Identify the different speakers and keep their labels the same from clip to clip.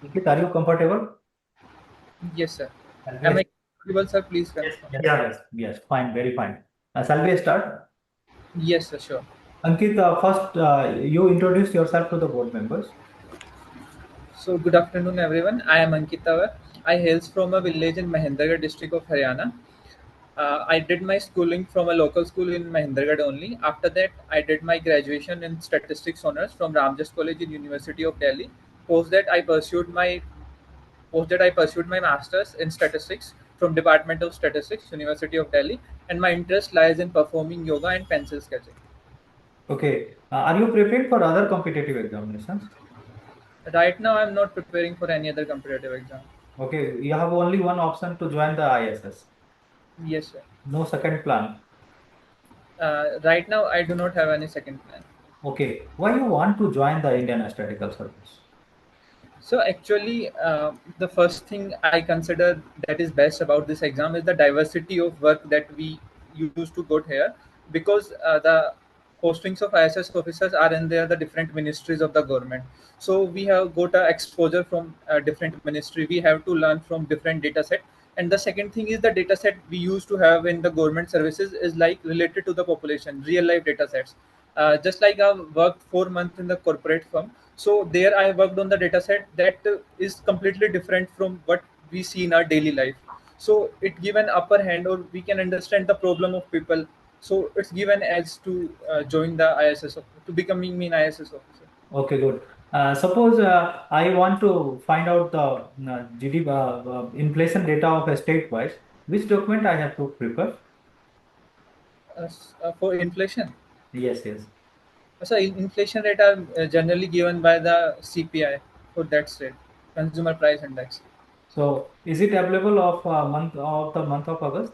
Speaker 1: Ankit, are you comfortable?
Speaker 2: Yes, sir.
Speaker 1: Shall
Speaker 2: Am
Speaker 1: we-
Speaker 2: I audible, sir? Please
Speaker 1: Yes,
Speaker 2: confirm.
Speaker 1: yes, yes, fine, very fine. Shall we start?
Speaker 2: Yes, sir, sure.
Speaker 1: Ankit, first you introduce yourself to the board members.
Speaker 2: So, good afternoon, everyone. I am Ankit Tanwar. I hails from a village in Mahendragarh district of Haryana. I did my schooling from a local school in Mahendragarh only. After that, I did my graduation in statistics honors from Ramjas College in University of Delhi. Post that, I pursued my masters in statistics from Department of Statistics, University of Delhi, and my interest lies in performing yoga and pencil sketching.
Speaker 1: Okay. Are you prepared for other competitive examinations?
Speaker 2: Right now, I'm not preparing for any other competitive exam.
Speaker 1: Okay. You have only one option to join the ISS.
Speaker 2: Yes, sir.
Speaker 1: No second plan.
Speaker 2: Right now, I do not have any second plan.
Speaker 1: Okay. Why you want to join the Indian Statistical Service?
Speaker 2: So actually, the first thing I consider that is best about this exam is the diversity of work that we used to go here, because the postings of ISS officers are in there the different ministries of the government. So we have got a exposure from different ministry. We have to learn from different data set. And the second thing is the data set we used to have in the government services is like related to the population, real life data sets. Just like I've worked 4 months in the corporate firm, so there I worked on the data set that is completely different from what we see in our daily life. So it give an upper hand, or we can understand the problem of people. So it's given as to join the to becoming an ISS officer.
Speaker 1: Okay, good. Suppose I want to find out the GDP inflation data of a state wise. Which document I have to prepare?
Speaker 2: For inflation,
Speaker 1: Yes, yes.
Speaker 2: so inflation rate are generally given by the CPI for that state, consumer price index.
Speaker 1: So is it available of month of August?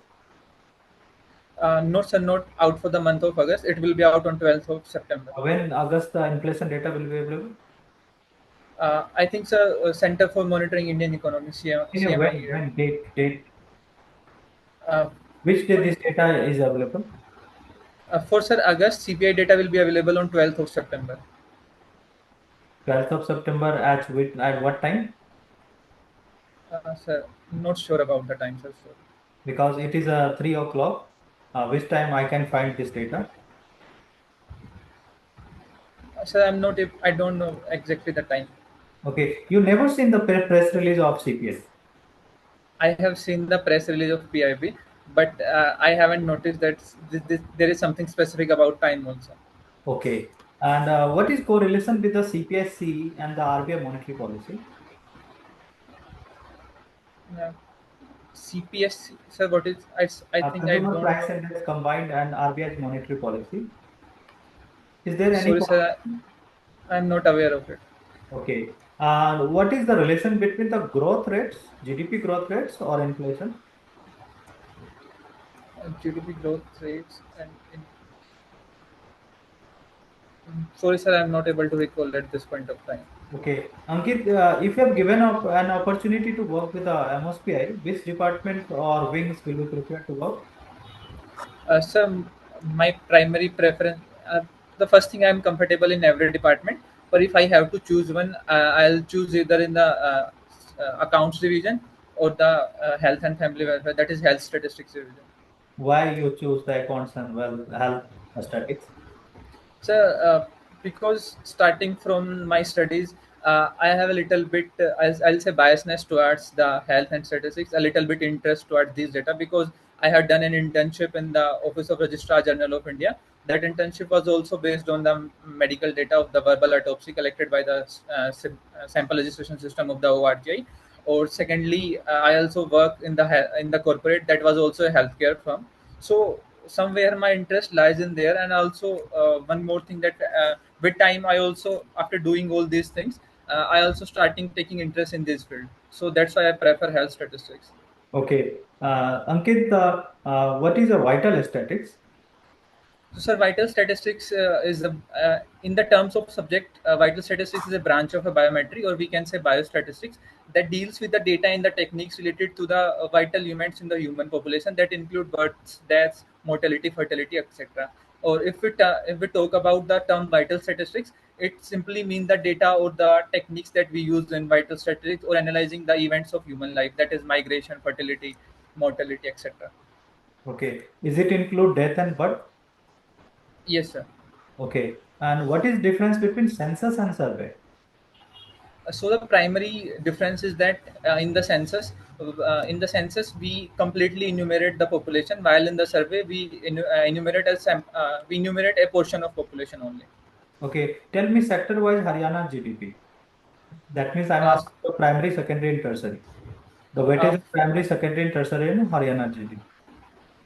Speaker 2: Notes are not out for the month of August. It will be out on 12th of September.
Speaker 1: When August the inflation data will be available?
Speaker 2: I think so. Center for Monitoring Indian Economy,
Speaker 1: Yeah,
Speaker 2: CMI.
Speaker 1: when date
Speaker 2: Uh,
Speaker 1: which day
Speaker 2: for,
Speaker 1: this data is available?
Speaker 2: for Sir August, CPI data will be available on 12th of September.
Speaker 1: 12th of September at what time?
Speaker 2: Sir, not sure about the time, sir. So,
Speaker 1: Because it is 3 o'clock. Which time I can find this data?
Speaker 2: sir, I don't know exactly the time.
Speaker 1: Okay, you never seen the press release of CPS.
Speaker 2: I have seen the press release of PIB, but I haven't noticed that there is something specific about time also.
Speaker 1: Okay. And what is correlation with the CPSC and the RBI monetary policy?
Speaker 2: Uh, CPS, sir, what is? I think I
Speaker 1: Consumer
Speaker 2: don't
Speaker 1: Price
Speaker 2: know.
Speaker 1: Index combined and RBI's monetary policy. Is there any
Speaker 2: Sorry, sir,
Speaker 1: correlation?
Speaker 2: I'm not aware of it.
Speaker 1: Okay. What is the relation between the growth rates, GDP growth rates or inflation?
Speaker 2: GDP growth rates and sorry, sir, I'm not able to recall at this point of time.
Speaker 1: Okay. Ankit, if you have given up an opportunity to work with the MSPI, which department or wings will you prefer to work?
Speaker 2: So my primary preference, the first thing I'm comfortable in every department. But if I have to choose one, I'll choose either in the accounts division or the health and family welfare. That is health statistics division.
Speaker 1: Why you choose the accounts and well health statistics?
Speaker 2: So, because starting from my studies, I have a little bit, I'll say, biasness towards the health and statistics, a little bit interest towards these data, because I had done an internship in the Office of Registrar General of India. That internship was also based on the medical data of the verbal autopsy collected by the sample registration system of the ORGI. Or secondly, I also work in in the corporate that was also a healthcare firm. So somewhere my interest lies in there. And also one more thing that with time I also, after doing all these things, I also starting taking interest in this field. So that's why I prefer health statistics.
Speaker 1: Okay. Ankit, what is a vital statistics?
Speaker 2: So, sir, vital statistics is in the terms of subject, vital statistics is a branch of a biometry, or we can say biostatistics, that deals with the data and the techniques related to the vital events in the human population that include births, deaths, mortality, fertility, etc. Or if we talk about the term vital statistics, it simply means the data or the techniques that we use in vital statistics or analyzing the events of human life, that is migration, fertility, mortality, etc.
Speaker 1: Okay. Is it include death and birth?
Speaker 2: Yes, sir.
Speaker 1: Okay. And what is difference between census and survey?
Speaker 2: So the primary difference is that in the census we completely enumerate the population, while in the survey we we enumerate a portion of population only.
Speaker 1: Okay. Tell me sector-wise Haryana GDP. That means I'm
Speaker 2: Uh,
Speaker 1: asking for primary, secondary, and tertiary. The weightage
Speaker 2: uh,
Speaker 1: of primary, secondary, and tertiary in Haryana GDP.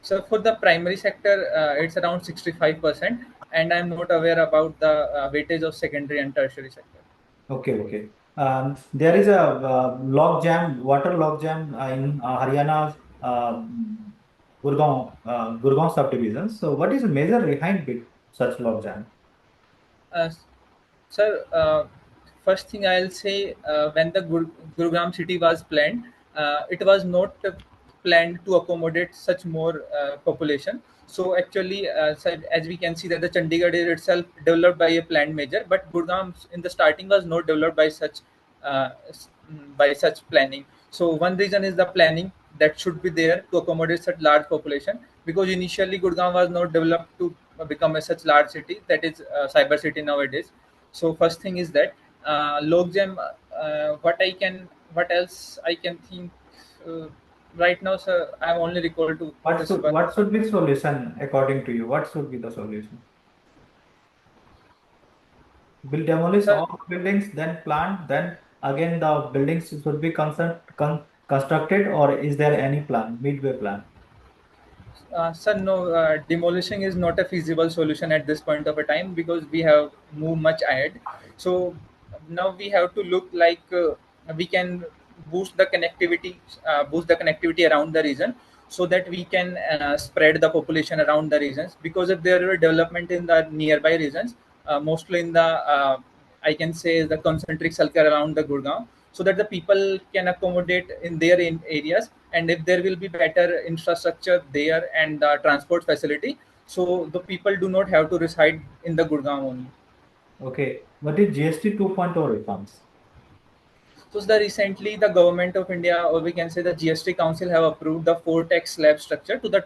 Speaker 2: so for the primary sector, it's around 65%, and I'm not aware about the weightage of secondary and tertiary sector.
Speaker 1: Okay, okay. There is a log jam, water log jam in Haryana's Gurgaon subdivision. So, what is the major behind such log jam?
Speaker 2: Uh, Sir, first thing I'll say, when the Gurugram city was planned, it was not planned to accommodate such more population. So actually, as we can see that the Chandigarh is itself developed by a planned major, but Gurugram in the starting was not developed by such planning. So one reason is the planning that should be there to accommodate such large population, because initially Gurgaon was not developed to become a such large city that is cyber city nowadays. So first thing is that logjam. What else I can think uh, right now, sir. I'm only recalled to this one.
Speaker 1: What should be the solution according to you? What should be the solution? Will demolish
Speaker 2: Sir,
Speaker 1: all buildings, then plant, then again the buildings should be constructed, or is there any plan, midway plan?
Speaker 2: Sir, no, demolishing is not a feasible solution at this point of a time because we have moved much ahead. So now we have to look like we can boost the connectivity around the region so that we can spread the population around the regions. Because if there were development in the nearby regions, mostly in the I can say the concentric circle around the Gurgaon, so that the people can accommodate in their areas, and if there will be better infrastructure there and transport facility, so the people do not have to reside in the Gurgaon only.
Speaker 1: Okay. What is GST 2.0 reforms?
Speaker 2: So the recently the government of India, or we can say the GST Council, have approved the four tax slab structure to the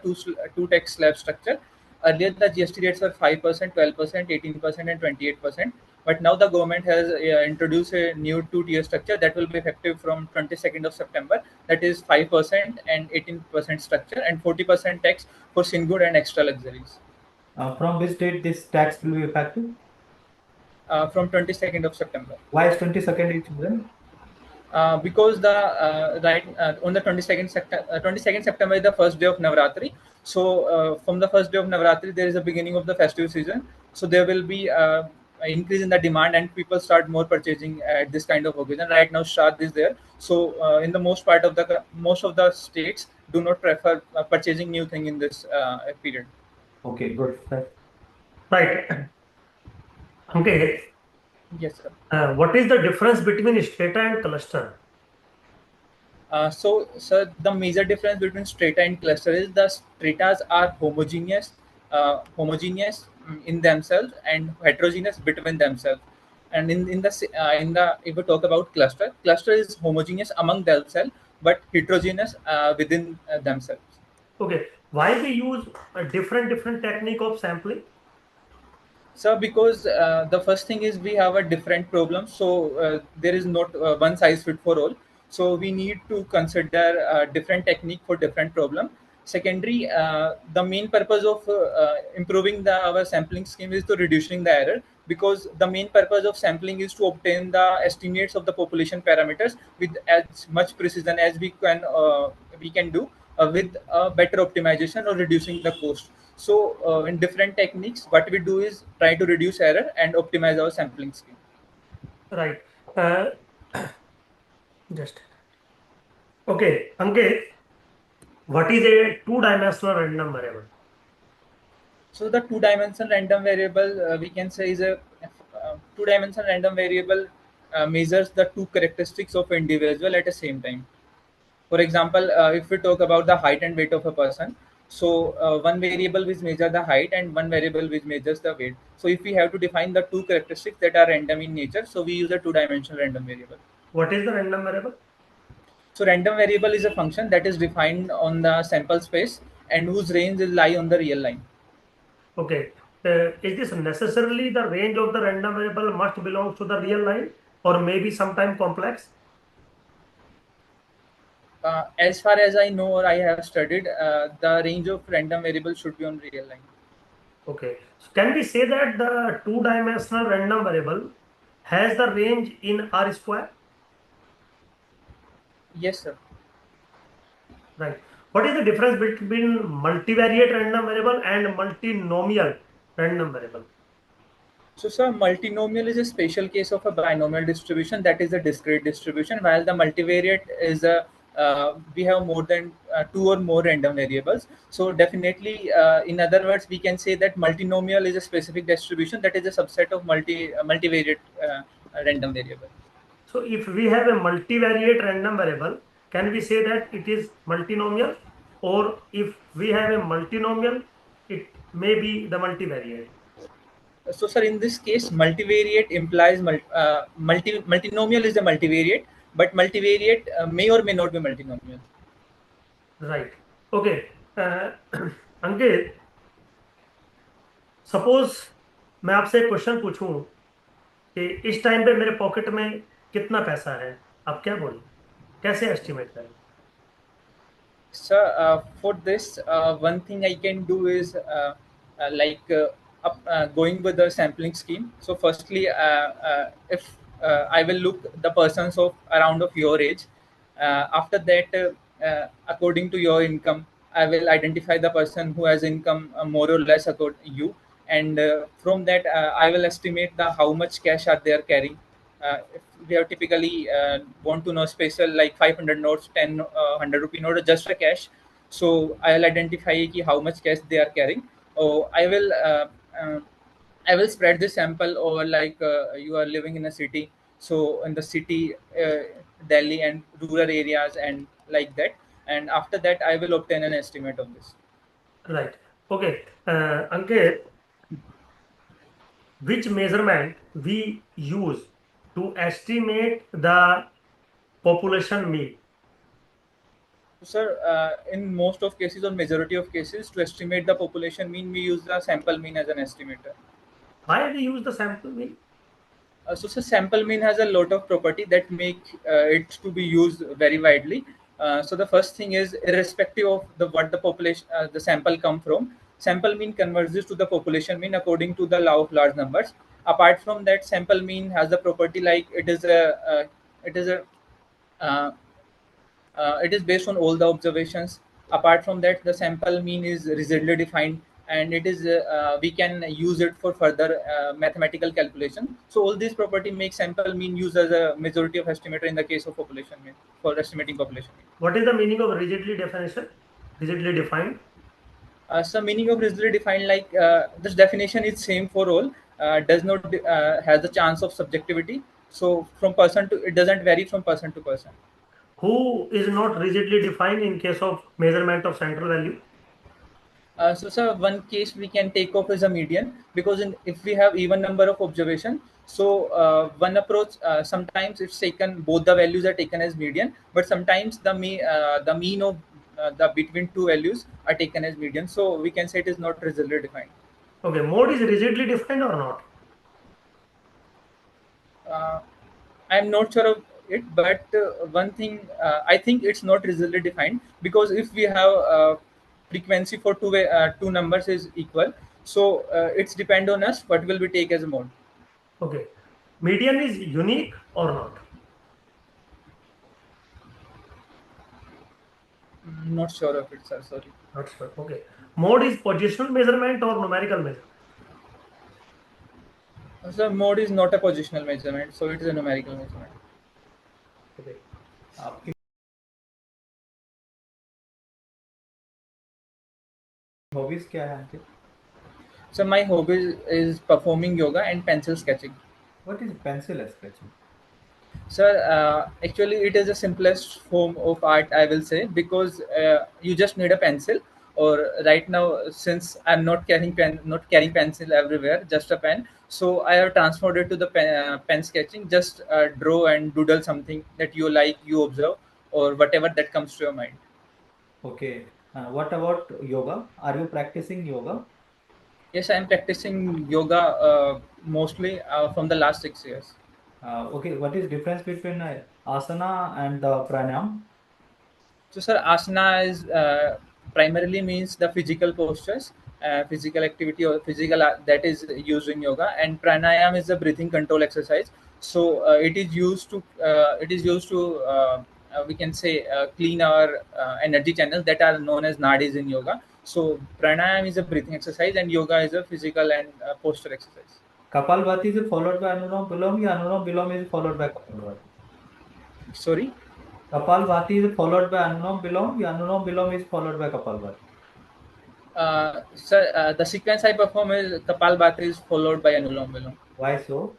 Speaker 2: two tax slab structure. Earlier the GST rates were 5%, 12%, 18%, and 28%. But now the government has introduced a new two-tier structure that will be effective from 22nd of September. That is 5% and 18% structure, and 40% tax for Singood and extra luxuries
Speaker 1: From which date this tax will be effective?
Speaker 2: from 22nd of September.
Speaker 1: Why is 22nd is chosen?
Speaker 2: Because the right on the 22nd September is the first day of Navratri. So from the first day of Navratri, there is a beginning of the festive season. So there will be an increase in the demand, and people start more purchasing at this kind of occasion. Right now, Shraddh is there. So in the most of the states do not prefer purchasing new thing in this period.
Speaker 1: Okay, good.
Speaker 3: Right. Okay.
Speaker 2: Yes, sir.
Speaker 3: What is the difference between strata and cluster?
Speaker 2: So, sir, the major difference between strata and cluster is the stratas are homogeneous in themselves and heterogeneous between themselves. And in the if we talk about cluster is homogeneous among themselves but heterogeneous within themselves.
Speaker 3: Okay. Why we use a different technique of sampling?
Speaker 2: So because the first thing is we have a different problem, so there is not one size fit for all. So we need to consider different technique for different problem. Secondary, the main purpose of improving our sampling scheme is to reducing the error, because the main purpose of sampling is to obtain the estimates of the population parameters with as much precision as we can do with better optimization or reducing the cost. So, in different techniques, what we do is try to reduce error and optimize our sampling scheme.
Speaker 3: Right. Uh, just okay. Ankit, what is a two-dimensional random variable?
Speaker 2: So, the two-dimensional random variable we can say is a two-dimensional random variable measures the two characteristics of individual at the same time. For example, if we talk about the height and weight of a person, So one variable which measures the height and one variable which measures the weight. So if we have to define the two characteristics that are random in nature, so we use a two-dimensional random variable.
Speaker 3: What is the random variable?
Speaker 2: So random variable is a function that is defined on the sample space and whose range will lie on the real line.
Speaker 3: Okay. Is this necessarily the range of the random variable must belong to the real line or maybe sometime complex?
Speaker 2: As far as I know or I have studied, the range of random variable should be on real line.
Speaker 3: Okay. So can we say that the two-dimensional random variable has the range in R square?
Speaker 2: Yes, sir.
Speaker 3: Right. What is the difference between multivariate random variable and multinomial random variable?
Speaker 2: So, sir, multinomial is a special case of a binomial distribution, that is a discrete distribution, while the multivariate is a we have more than two or more random variables. So, definitely, in other words, we can say that multinomial is a specific distribution that is a subset of multivariate random variable.
Speaker 3: So if we have a multivariate random variable, can we say that it is multinomial? Or if we have a multinomial, it may be the multivariate.
Speaker 2: So, sir, in this case, multivariate implies multinomial is a multivariate, but multivariate may or may not be multinomial.
Speaker 3: Right. Okay. Ankit, suppose मैं आपसे एक question पूछूं कि इस time पे मेरे pocket में कितना पैसा है, आप क्या बोलें, कैसे एस्टिमेट करें?
Speaker 2: So, for this, one thing I can do is going with the sampling scheme. So, firstly, if I will look the persons of around of your age. After that, according to your income, I will identify the person who has income more or less according you, and from that, I will estimate the how much cash are they are carrying. If we have typically want to know special like 500 notes, 10 100 rupee note, or just a cash. So I'll identify ki how much cash they are carrying. Or I will spread this sample over like you are living in a city. So in the city, Delhi and rural areas and like that. And after that, I will obtain an estimate of this.
Speaker 3: Right. Okay. Ankit, which measurement we use to estimate the population mean?
Speaker 2: Sir, in most of cases or majority of cases, to estimate the population mean, we use the sample mean as an estimator.
Speaker 3: Why we use the sample mean?
Speaker 2: So sample mean has a lot of property that make it to be used very widely. So the first thing is irrespective of the what the population the sample come from, sample mean converges to the population mean according to the law of large numbers. Apart from that, sample mean has the property like it is a uh, it is based on all the observations. Apart from that, the sample mean is rigidly defined, and it is we can use it for further mathematical calculation. So all these property make sample mean used as a majority of estimator in the case of population mean for estimating population mean.
Speaker 3: What is the meaning of rigidly definition? Rigidly defined?
Speaker 2: So meaning of rigidly defined, like this definition is same for all. Does not has the chance of subjectivity. So from person to it doesn't vary from person to person.
Speaker 3: Who is not rigidly defined in case of measurement of central value?
Speaker 2: So, sir, one case we can take off is a median because if we have even number of observation, so one approach sometimes it's taken both the values are taken as median, but sometimes the mean of the between two values are taken as median. So we can say it is not rigidly defined.
Speaker 3: Okay, mode is rigidly defined or not?
Speaker 2: Uh, I'm not sure of it, but one thing I think it's not rigidly defined because if we have frequency for two numbers is equal, so it's depend on us what will we take as a mode.
Speaker 3: Okay. Median is unique or not?
Speaker 2: Not sure of it, sir. Sorry.
Speaker 3: Not sure. Okay. Mode is positional measurement or numerical measurement?
Speaker 2: So mode is not a positional measurement, so it is a numerical measurement.
Speaker 3: Okay.
Speaker 1: आपकी hobbies क्या है अंकित?
Speaker 2: So my hobby is performing yoga and pencil sketching.
Speaker 1: What is pencil sketching?
Speaker 2: Sir, actually, it is the simplest form of art, I will say, because you just need a pencil Or right now, since I'm not carrying pencil everywhere, just a pen. So I have transferred it to the pen sketching. Just draw and doodle something that you like, you observe, or whatever that comes to your mind.
Speaker 1: Okay. What about yoga? Are you practicing yoga?
Speaker 2: Yes, I am practicing yoga mostly from the last 6 years.
Speaker 1: Okay. What is difference between asana and the pranayam?
Speaker 2: So, sir, asana is primarily means the physical postures, physical activity or physical that is used in yoga, and pranayam is the breathing control exercise. So, it is used to we can say clean our energy channels that are known as nadis in yoga. So, pranayam is a breathing exercise, and yoga is a physical and posture exercise.
Speaker 1: Kapalbhati is followed by Anulom Vilom, या Anulom Vilom is followed by Kapalbhati.
Speaker 2: Sorry.
Speaker 1: Kapalbhati is followed by Anulom Vilom, या Anulom Vilom is followed by Kapalbhati.
Speaker 2: Sir, the sequence I perform is Kapalbhati is followed by Anulom Vilom.
Speaker 1: Why so?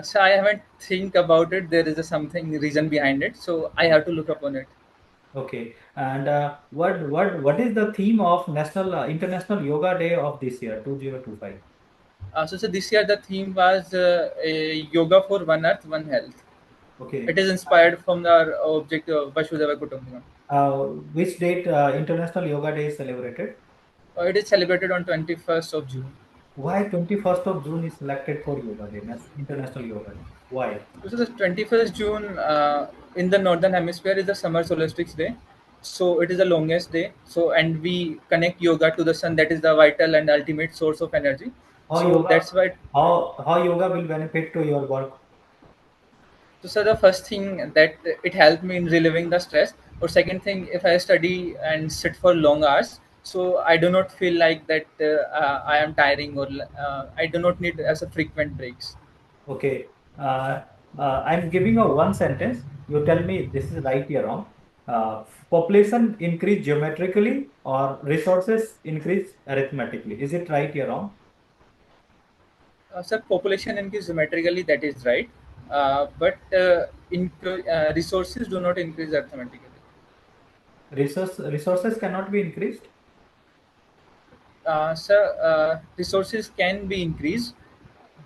Speaker 2: So I haven't think about it. There is a something reason behind it, so I have to look upon it.
Speaker 1: Okay. And what is the theme of National International Yoga Day of this year, 2025?
Speaker 2: So this year the theme was a yoga for one earth, one health. It
Speaker 1: Okay.
Speaker 2: is inspired from our objective Vasudhaiva Kutumbakam.
Speaker 1: Which date International Yoga Day is celebrated?
Speaker 2: It is celebrated on 21st of June.
Speaker 1: Why 21st of June is selected for Yoga Day, International Yoga Day? Why?
Speaker 2: So the 21st June in the northern hemisphere is the summer solstice day. So it is the longest day. So and we connect yoga to the sun. That is the vital and ultimate source of energy.
Speaker 1: How
Speaker 2: So
Speaker 1: yoga
Speaker 2: that's why.
Speaker 1: how yoga will benefit to your work?
Speaker 2: So the first thing that it helped me in relieving the stress. Or second thing, if I study and sit for long hours, so I do not feel like that I am tiring or I do not need as a frequent breaks.
Speaker 1: Okay. Uh, I'm giving a one sentence. You tell me this is right or wrong. Population increase geometrically or resources increase arithmetically. Is it right or wrong?
Speaker 2: Sir, population increase symmetrically, that is right. But resources do not increase arithmetically.
Speaker 1: Resources cannot be increased.
Speaker 2: Sir, resources can be increased,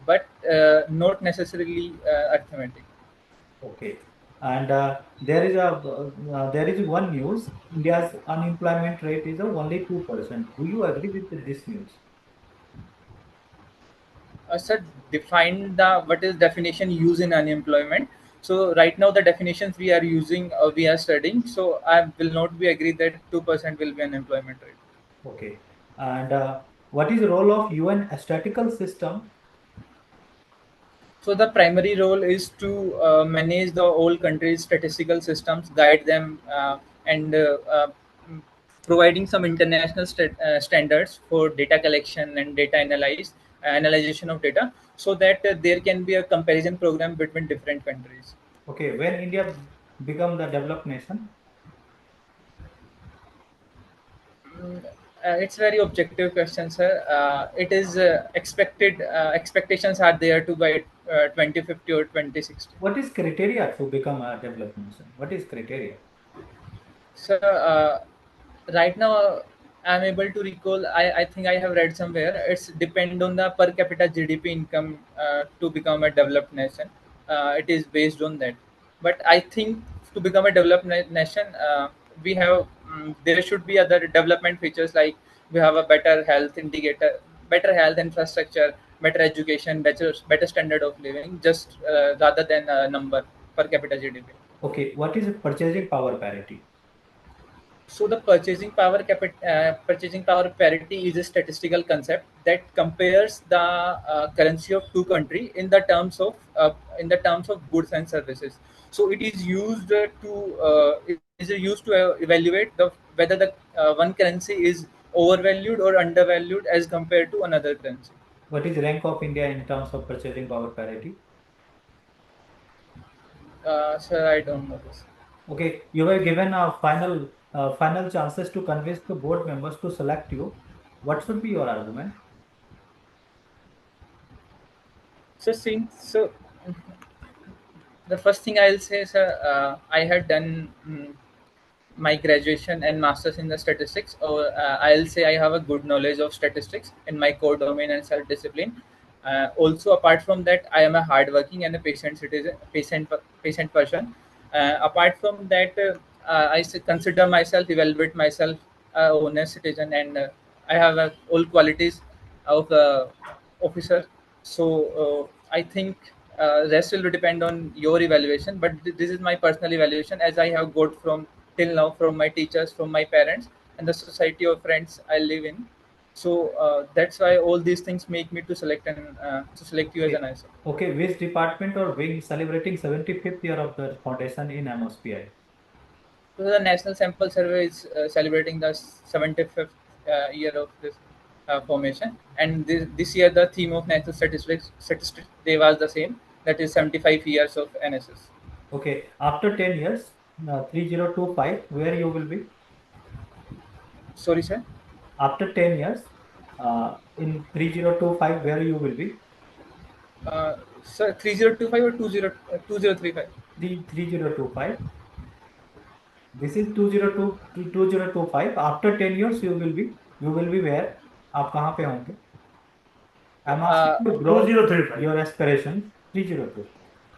Speaker 2: but not necessarily arithmetic.
Speaker 1: Okay. And there is one news. India's unemployment rate is only 2%. Do you agree with this news?
Speaker 2: Sir, define the what is definition used in unemployment. So right now the definitions we are using, we are studying. So I will not be agree that 2% will be unemployment rate.
Speaker 1: Okay. And what is the role of UN statistical system?
Speaker 2: So the primary role is to manage the whole country's statistical systems, guide them, and mm, providing some international standards for data collection and data analyzation of data, so that there can be a comparison program between different countries.
Speaker 1: Okay, when India become the developed nation,
Speaker 2: It's very objective question, sir. It is expected. Expectations are there to by 2050 or 2060.
Speaker 1: what is criteria to become a developed nation? What is criteria?
Speaker 2: So right now, I'm able to recall. I think I have read somewhere. It's depend on the per capita GDP income to become a developed nation. It is based on that. But I think to become a developed nation, we have there should be other development features like we have a better health indicator, better health infrastructure, better education, better standard of living, just rather than a number per capita GDP.
Speaker 1: Okay, what is purchasing power parity?
Speaker 2: So the purchasing power parity is a statistical concept that compares the currency of two country in the terms of goods and services. So it is used to evaluate the whether the one currency is overvalued or undervalued as compared to another currency.
Speaker 1: What is rank of India in terms of purchasing power parity?
Speaker 2: Sir, I don't know this.
Speaker 1: Okay, you were given a final chances to convince the board members to select you. What should be your argument?
Speaker 2: So the first thing I'll say is I had done. my graduation and masters in the statistics, or I'll say I have a good knowledge of statistics in my core domain and self discipline. Also, apart from that, I am a hardworking and a patient citizen, patient person. Apart from that, consider myself, evaluate myself a honest citizen, and I have all qualities of officer. So I think rest will depend on your evaluation, but this is my personal evaluation as I have got from till now from my teachers, from my parents, and the society of friends I live in. So that's why all these things make me to select you as
Speaker 1: Okay.
Speaker 2: an answer.
Speaker 1: Okay, which department or wing celebrating 75th year of the foundation in MSPI?
Speaker 2: So the National Sample Survey is celebrating the 75th year of this formation, and this year the theme of National Statistics Day was the same, that is 75 years of NSS.
Speaker 1: Okay, after 10 years, 3025, where you will be?
Speaker 2: Sorry, sir.
Speaker 1: After 10 years, in 3025, where you will be?
Speaker 2: Sir, 3025 or 2035?
Speaker 1: 3025. This is 202 to 2025. After 10 years, you will be where? आप कहाँ पे होंगे? I'm asking
Speaker 2: Uh,
Speaker 1: you to grow
Speaker 3: 2035.
Speaker 1: your aspirations 302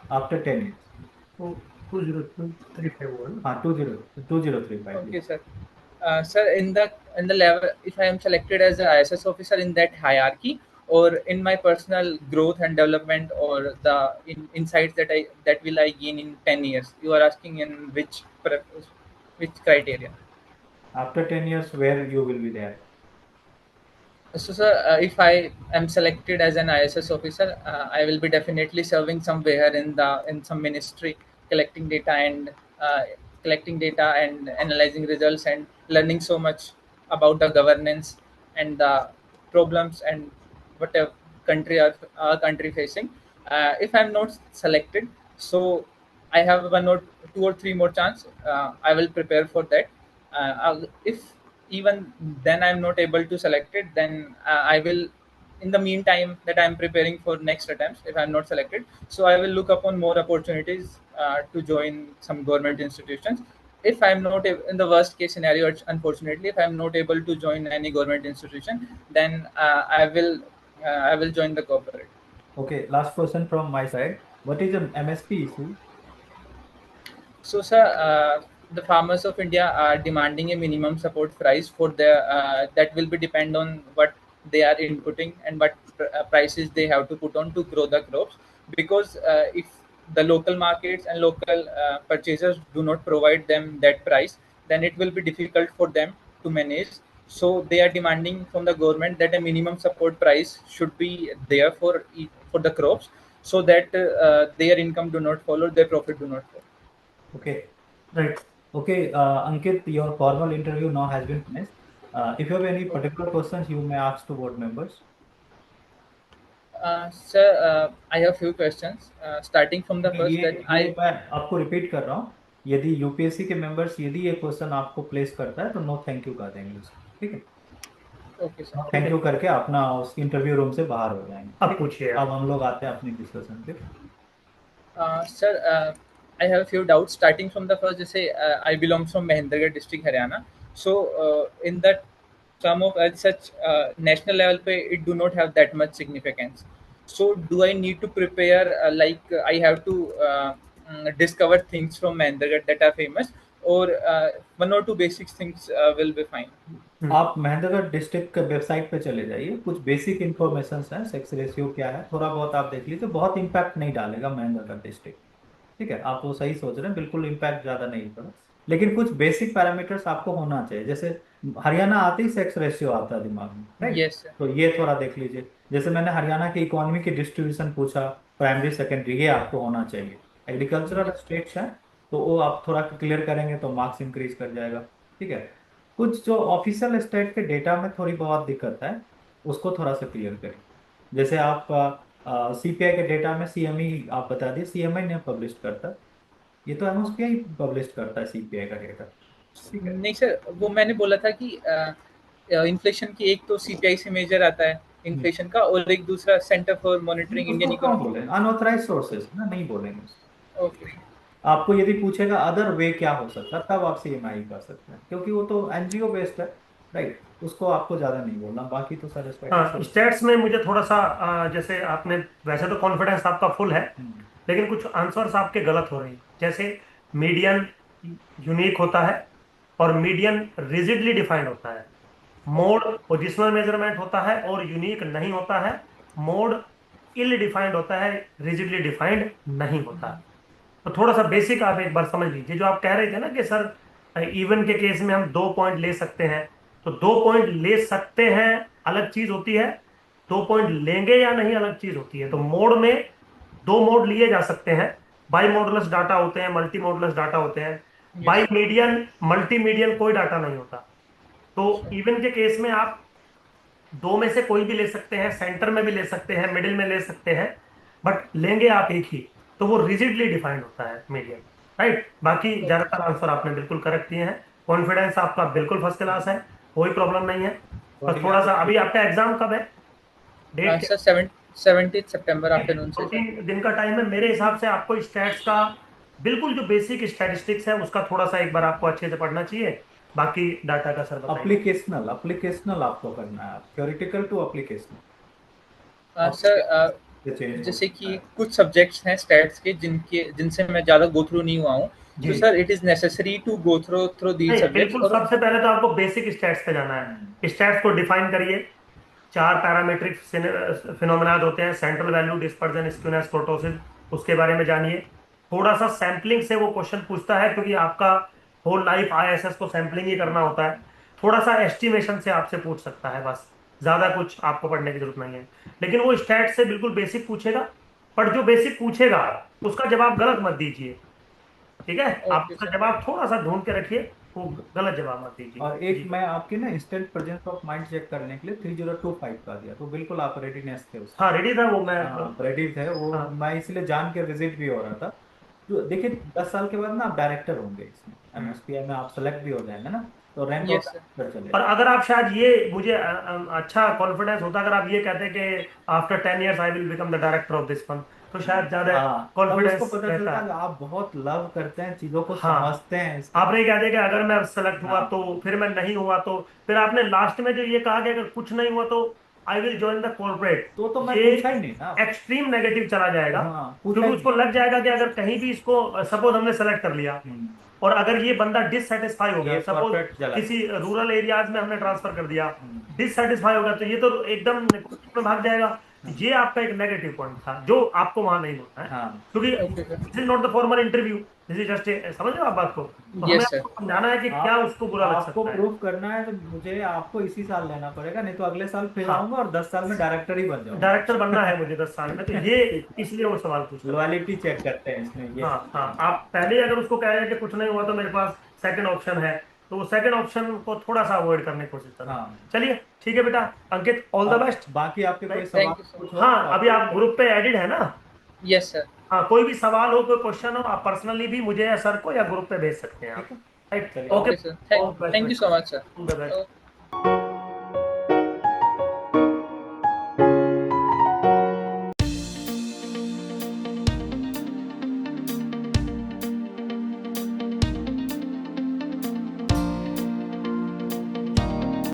Speaker 1: after 10 years.
Speaker 3: So 2035 हुआ ना?
Speaker 1: हाँ 2035.
Speaker 2: okay, sir. Sir, in the level, if I am selected as a ISS officer in that hierarchy, or in my personal growth and development, or the insights that will I gain in 10 years, you are asking in which criteria?
Speaker 1: After 10 years, where you will be there?
Speaker 2: So, sir, if I am selected as an ISS officer, I will be definitely serving somewhere in some ministry, collecting data and uh, analyzing results and learning so much about the governance and the problems and whatever our country facing. If I'm not selected, so I have one or two or three more chance. I will prepare for that. If even then I'm not able to select it, then I will, in the meantime that I'm preparing for next attempts, if I'm not selected, so I will look upon more opportunities to join some government institutions. If I'm not in the worst case scenario, unfortunately, if I'm not able to join any government institution, then I will join the corporate.
Speaker 1: Okay, last question from my side. What is an MSP issue?
Speaker 2: So, sir, the farmers of India are demanding a minimum support price for their that will be depend on what they are inputting and what prices they have to put on to grow the crops. Because if the local markets and local purchasers do not provide them that price, then it will be difficult for them to manage. So they are demanding from the government that a minimum support price should be there for the crops, so that their income do not fall or their profit do not fall.
Speaker 1: Okay,
Speaker 3: Right.
Speaker 1: okay, Ankit, your formal interview now has been finished. If you have any particular questions, you may ask to board members.
Speaker 2: Sir, I have few questions. Starting from the first that
Speaker 1: ये
Speaker 2: I
Speaker 1: मैं आपको repeat कर रहा हूँ. यदि UPSC के members यदि ये क्वेश्चन आपको प्लेस करता है तो नो थैंक यू कर देंगे उसको. ठीक है.
Speaker 2: okay, sir.
Speaker 1: No thank you करके अपना उस इंटरव्यू रूम से बाहर हो जाएंगे.
Speaker 3: अब
Speaker 1: ठीक है?
Speaker 3: पूछिए
Speaker 1: अब
Speaker 3: आप.
Speaker 1: हम लोग आते हैं अपनी डिस्कशन पे.
Speaker 2: Sir, I have a few doubts. Starting from the first, say I belong from Mahendragarh district, Haryana. So, in that term of as such national level, pay, it do not have that much significance. So, do I need to prepare I have to discover things from Mahendragarh that are famous, or one or two basic things will be fine?
Speaker 1: आप Mahendragarh district के website पे चले जाइए. कुछ basic information है. Sex ratio क्या है थोड़ा बहुत आप देख लीजिए. बहुत इंपैक्ट नहीं डालेगा महेंद्रगढ़ डिस्ट्रिक्ट. ठीक है. आप वो सही सोच रहे हैं. बिल्कुल इम्पैक्ट ज्यादा नहीं पड़ा. लेकिन कुछ बेसिक पैरामीटर्स आपको होना चाहिए. जैसे हरियाणा आते ही सेक्स रेशियो आता है दिमाग में. राइट.
Speaker 2: Yes, sir.
Speaker 1: तो ये थोड़ा देख लीजिए. जैसे मैंने हरियाणा की इकोनॉमी की डिस्ट्रीब्यूशन पूछा. प्राइमरी सेकेंडरी ये आपको होना चाहिए. Agricultural
Speaker 2: Yes.
Speaker 1: स्टेट्स है तो वो आप थोड़ा क्लियर करेंगे तो मार्क्स इंक्रीज कर जाएगा. ठीक है. कुछ जो ऑफिशियल स्टेट के डेटा में थोड़ी बहुत दिक्कत है उसको थोड़ा सा क्लियर करें. जैसे आप सीपीआई के डेटा में सीएमई आप बता दिए. सीएमई ने पब्लिश करता है. ये तो एमएसपीआई पब्लिश करता है सीपीआई का डेटा. ठीक है.
Speaker 2: नहीं सर, वो मैंने बोला था कि इन्फ्लेशन की एक तो सीपीआई से मेजर आता है इन्फ्लेशन का, और एक दूसरा सेंटर फॉर मॉनिटरिंग इंडियन
Speaker 1: उसको कहाँ
Speaker 2: इकोनॉमी.
Speaker 1: बोले अनऑथराइज सोर्सेज ना नहीं बोलेंगे उसको.
Speaker 2: ओके.
Speaker 1: आपको यदि पूछेगा अदर वे क्या हो सकता है, तब आप CMI कर सकते हैं, क्योंकि वो तो NGO बेस्ड है, राइट, उसको आपको ज्यादा नहीं बोलना, बाकी तो सर रिस्पेक्ट
Speaker 3: हाँ,
Speaker 1: सब।
Speaker 3: स्टेट्स में मुझे थोड़ा सा जैसे आपने, वैसे तो कॉन्फिडेंस आपका फुल है, लेकिन कुछ आंसर्स आपके गलत हो रहे हैं। जैसे मीडियन यूनिक होता है और मीडियन रिजिडली डिफाइंड होता है। Mode
Speaker 2: okay.
Speaker 3: पोजिशनल मेजरमेंट होता है और यूनिक नहीं होता है। मोड इल डिफाइंड होता है, रिजिडली डिफाइंड नहीं होता है। तो थोड़ा सा बेसिक आप एक बार समझ लीजिए। जो आप कह रहे थे ना कि सर इवन के केस में हम 2 पॉइंट ले सकते हैं, तो 2 पॉइंट ले सकते हैं अलग चीज होती है, 2 पॉइंट लेंगे या नहीं अलग चीज होती है। तो मोड में 2 मोड लिए जा सकते हैं। बाई मॉडुलस डाटा होते हैं, मल्टी मॉडुलस डाटा होते हैं। By
Speaker 2: yes.
Speaker 3: Median multi median कोई डाटा नहीं होता। तो
Speaker 2: अच्छा।
Speaker 3: इवन के केस में आप दो में से कोई भी ले सकते हैं, सेंटर में भी ले सकते हैं, मिडिल में ले सकते हैं, बट लेंगे आप एक ही। तो वो रिजिडली डिफाइंड होता है मीडियम, राइट। बाकी
Speaker 2: ओके
Speaker 3: ज्यादातर आंसर आपने बिल्कुल करेक्ट दिए हैं। कॉन्फिडेंस आपका बिल्कुल फर्स्ट क्लास है, कोई प्रॉब्लम नहीं है। बस
Speaker 1: बढ़िया।
Speaker 3: थोड़ा सा, अभी आपका एग्जाम कब है, डेट क्या?
Speaker 2: सर 17th सितंबर आफ्टरनून
Speaker 3: दो
Speaker 2: से सर।
Speaker 3: तीन दिन का टाइम है। मेरे हिसाब से आपको स्टैट्स का बिल्कुल जो बेसिक स्टैटिस्टिक्स है उसका थोड़ा सा एक बार आपको अच्छे से पढ़ना चाहिए। बाकी डाटा का सर बताएंगे।
Speaker 1: अप्लीकेशनल अप्लीकेशनल आपको करना है, थ्योरेटिकल टू अप्लीकेशनल,
Speaker 2: सर
Speaker 1: चेंज हो
Speaker 2: जैसे
Speaker 1: सकता
Speaker 2: कि
Speaker 1: है।
Speaker 2: कुछ सब्जेक्ट्स हैं स्टैट्स के जिनसे मैं ज़्यादा गो थ्रू नहीं हुआ हूँ।
Speaker 3: जी,
Speaker 2: तो sir it is necessary to go through these
Speaker 3: नहीं
Speaker 2: सब्जेक्ट्स
Speaker 3: बिल्कुल,
Speaker 2: और।
Speaker 3: सबसे पहले तो आपको बेसिक स्टैट्स पे जाना
Speaker 1: हम्म,
Speaker 3: है। स्टैट्स को डिफाइन करिए। 4 पैरामीट्रिक फिनोमेना होते हैं, सेंट्रल वैल्यू, डिस्पर्जन, स्क्यूनेस, कुर्टोसिस। उसके बारे में जानिए। थोड़ा सा सैम्पलिंग से वो क्वेश्चन पूछता है, क्योंकि आपका होल लाइफ ISS को सैम्पलिंग ही करना होता है। थोड़ा सा एस्टिमेशन से आपसे पूछ सकता है, बस। ज्यादा कुछ आपको पढ़ने की जरूरत नहीं है। लेकिन वो स्टैट से बिल्कुल बेसिक पूछेगा। पर जो बेसिक पूछेगा उसका जवाब गलत मत दीजिए, ठीक है। आप
Speaker 2: ओके
Speaker 3: उसका
Speaker 2: सर।
Speaker 3: जवाब थोड़ा सा ढूंढ के रखिए, वो गलत जवाब मत दीजिए
Speaker 1: और एक
Speaker 3: जी।
Speaker 1: मैं आपकी ना instant presence of mind check करने के लिए 3025 का दिया, तो बिल्कुल आप रेडीनेस थे उसमें।
Speaker 3: हाँ, रेडी था वो, मैं।
Speaker 1: हाँ रेडी थे वो,
Speaker 3: हाँ।
Speaker 1: मैं इसलिए जान के विजिट भी हो रहा था। तो देखिए 10 साल के बाद ना आप डायरेक्टर होंगे इसमें, MSPI में आप सेलेक्ट भी हो जाएंगे ना, तो rank of
Speaker 2: yes sir.
Speaker 1: Director
Speaker 3: और
Speaker 1: चलेगा।
Speaker 3: अगर आप शायद ये मुझे अच्छा कॉन्फिडेंस होता अगर आप ये कहते कि after 10 years I will become the director of this fund, तो शायद ज्यादा
Speaker 1: हाँ तब उसको
Speaker 3: कॉन्फिडेंस
Speaker 1: पता
Speaker 3: रहता
Speaker 1: चलता है
Speaker 3: है।
Speaker 1: कि आप बहुत लव करते हैं चीजों को,
Speaker 3: हाँ,
Speaker 1: समझते हैं इसको।
Speaker 3: आप नहीं कहते कि अगर मैं सेलेक्ट हुआ
Speaker 1: हाँ
Speaker 3: तो फिर मैं नहीं हुआ तो, फिर आपने लास्ट में जो ये कहा कि अगर कुछ नहीं हुआ तो I will join the corporate.
Speaker 1: तो मैं
Speaker 3: ये
Speaker 1: पूछा ही नहीं ना आपसे।
Speaker 3: एक्सट्रीम नेगेटिव चला जाएगा।
Speaker 1: हाँ पूछा
Speaker 3: क्योंकि
Speaker 1: ही
Speaker 3: उसको
Speaker 1: नहीं।
Speaker 3: लग जाएगा कि अगर कहीं भी इसको, सपोज हमने सेलेक्ट कर लिया,
Speaker 1: हम्म,
Speaker 3: और अगर ये बंदा डिससेटिस्फाई हो गया,
Speaker 1: ये
Speaker 3: सपोज
Speaker 1: परफेक्ट चला गया।
Speaker 3: किसी रूरल एरियाज में हमने ट्रांसफर कर दिया,
Speaker 1: हम्म,
Speaker 3: डिससेटिस्फाई हो गया, तो ये तो एकदम में भाग जाएगा।
Speaker 1: हम्म,
Speaker 3: ये आपका एक नेगेटिव पॉइंट था जो आपको वहां नहीं होना है।
Speaker 1: हाँ
Speaker 3: क्योंकि
Speaker 2: okay sir.
Speaker 3: This is not the formal interview, this is just, समझ रहे हो आप बात को। तो हमें
Speaker 2: यस सर।
Speaker 3: आपको समझाना है कि क्या
Speaker 1: आप
Speaker 3: उसको बुरा लग
Speaker 1: आपको
Speaker 3: सकता है।
Speaker 1: प्रूफ करना है तो मुझे आपको इसी साल लेना पड़ेगा, नहीं तो अगले साल फिर
Speaker 3: हाँ,
Speaker 1: आऊंगा और 10 साल में डायरेक्टर ही बन जाऊंगा।
Speaker 3: डायरेक्टर बनना है मुझे 10 साल में, तो ये इसलिए वो सवाल पूछता था।
Speaker 1: लॉयलिटी चेक करते हैं इसमें ये।
Speaker 3: हाँ हाँ, आप पहले ही अगर उसको कह रहे हैं कि कुछ नहीं हुआ तो मेरे पास सेकंड ऑप्शन है, तो वो सेकंड ऑप्शन को थोड़ा सा अवॉइड करने की कोशिश करना।
Speaker 1: हाँ
Speaker 3: चलिए, ठीक है बेटा। अंकित, ऑल द
Speaker 1: और
Speaker 3: बेस्ट।
Speaker 1: बाकी आपके कोई सवाल
Speaker 2: थैंक यू सर।
Speaker 1: कुछ हो तो
Speaker 3: हाँ,
Speaker 1: आप
Speaker 3: अभी
Speaker 1: पूछ
Speaker 3: आप
Speaker 1: सकते
Speaker 3: ग्रुप पे एडिड है ना?
Speaker 2: Yes sir.
Speaker 3: हाँ, कोई भी सवाल हो, कोई क्वेश्चन हो, आप पर्सनली भी मुझे या सर को या ग्रुप पे भेज सकते हैं
Speaker 1: हैं।
Speaker 3: आप।
Speaker 1: ठीक है,
Speaker 3: राइट,
Speaker 1: चलिए।
Speaker 3: Okay.
Speaker 2: Okay sir.
Speaker 3: All the best
Speaker 2: thank you
Speaker 3: बेटा,
Speaker 2: so much sir.
Speaker 3: All the best.